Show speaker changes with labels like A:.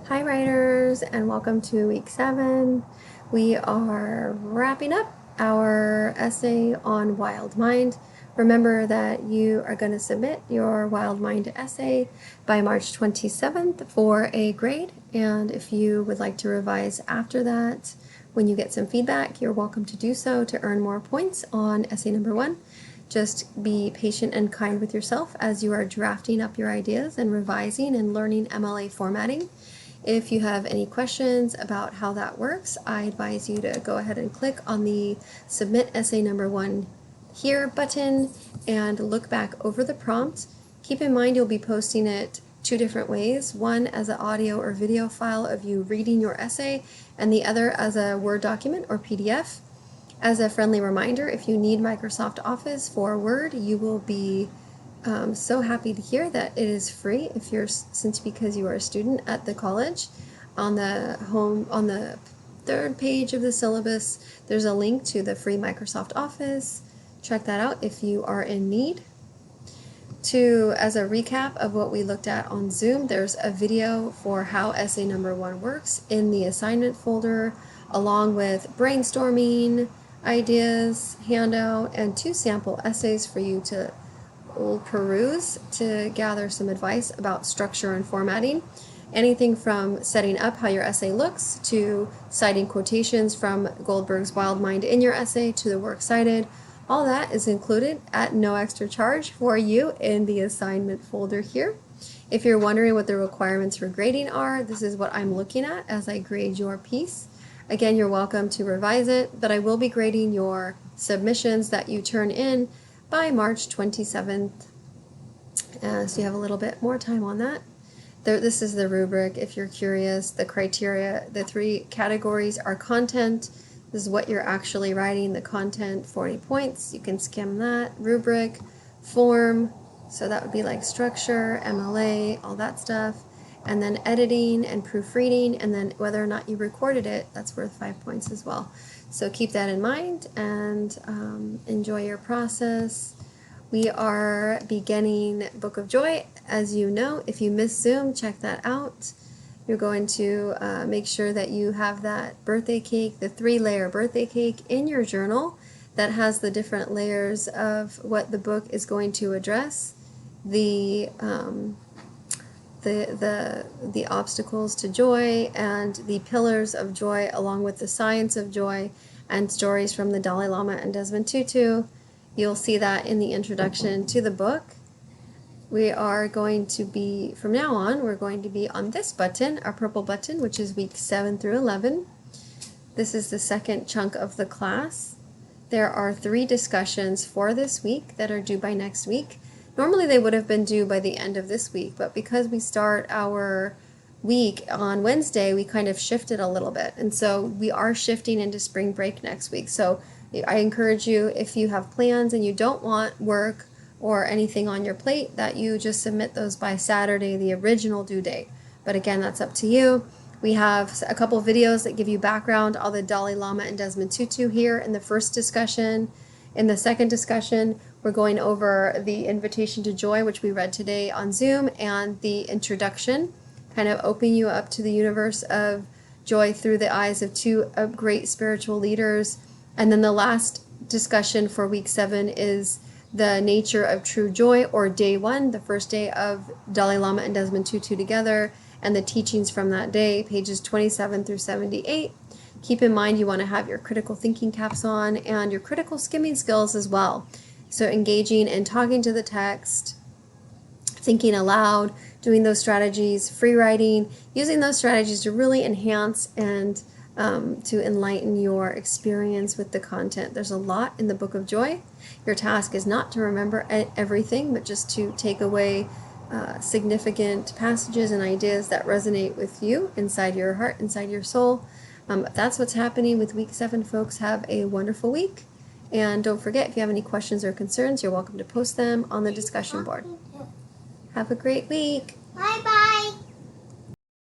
A: Hi writers, and welcome to week 7. We are wrapping up our essay on Wild Mind. Remember that you are going to submit your Wild Mind essay by March 27th for a grade, and if you would like to revise after that, when you get some feedback, you're welcome to do so to earn more points on essay number 1. Just be patient and kind with yourself as you are drafting up your ideas and revising and learning MLA formatting. If you have any questions about how that works, I advise you to go ahead and click on the Submit Essay Number 1 Here button and look back over the prompt. Keep in mind you'll be posting it 2 different ways, one as an audio or video file of you reading your essay, and the other as a Word document or PDF. As a friendly reminder, if you need Microsoft Office for Word, you will be so happy to hear that it is free because you are a student at the college. On the third page of the syllabus, there's a link to the free Microsoft Office. Check that out if you are in need. As a recap of what we looked at on Zoom, there's a video for how essay number 1 works in the assignment folder, along with brainstorming ideas, handout, and 2 sample essays for you to peruse to gather some advice about structure and formatting. Anything from setting up how your essay looks to citing quotations from Goldberg's Wild Mind in your essay to the works cited. All that is included at no extra charge for you in the assignment folder here. If you're wondering what the requirements for grading are, this is what I'm looking at as I grade your piece. Again, you're welcome to revise it, but I will be grading your submissions that you turn in by March 27th. So you have a little bit more time on that. This is the rubric if you're curious. The criteria, the 3 categories are content. This is what you're actually writing, the content, 40 points. You can skim that. Rubric, form, so that would be like structure, MLA, all that stuff. And then editing and proofreading, and then whether or not you recorded it, that's worth 5 points as well. So keep that in mind and enjoy your process. We are beginning Book of Joy. As you know, if you missed Zoom, check that out. You're going to make sure that you have that birthday cake, the 3-layer birthday cake in your journal that has the different layers of what the book is going to address. The obstacles to joy and the pillars of joy, along with the science of joy and stories from the Dalai Lama and Desmond Tutu. You'll see that in the introduction to the book. We are going to be, from now on, we're going to be on this button, our purple button, which is week 7 through 11. This is the second chunk of the class. There are 3 discussions for this week that are due by next week. Normally they would have been due by the end of this week, but because we start our week on Wednesday, we kind of shifted a little bit. And so we are shifting into spring break next week. So I encourage you, if you have plans and you don't want work or anything on your plate, that you just submit those by Saturday, the original due date. But again, that's up to you. We have a couple videos that give you background on the Dalai Lama and Desmond Tutu here in the first discussion. In the second discussion, we're going over the Invitation to Joy, which we read today on Zoom, and the introduction, kind of opening you up to the universe of joy through the eyes of 2 great spiritual leaders. And then the last discussion for week 7 is the nature of true joy, or day 1, the first day of Dalai Lama and Desmond Tutu together, and the teachings from that day, pages 27 through 78. Keep in mind you want to have your critical thinking caps on and your critical skimming skills as well. So engaging and talking to the text, thinking aloud, doing those strategies, free writing, using those strategies to really enhance and to enlighten your experience with the content. There's a lot in the Book of Joy. Your task is not to remember everything, but just to take away significant passages and ideas that resonate with you inside your heart, inside your soul. That's what's happening with week 7, folks. Have a wonderful week. And don't forget, if you have any questions or concerns, you're welcome to post them on the discussion board. Have a great week.
B: Bye-bye.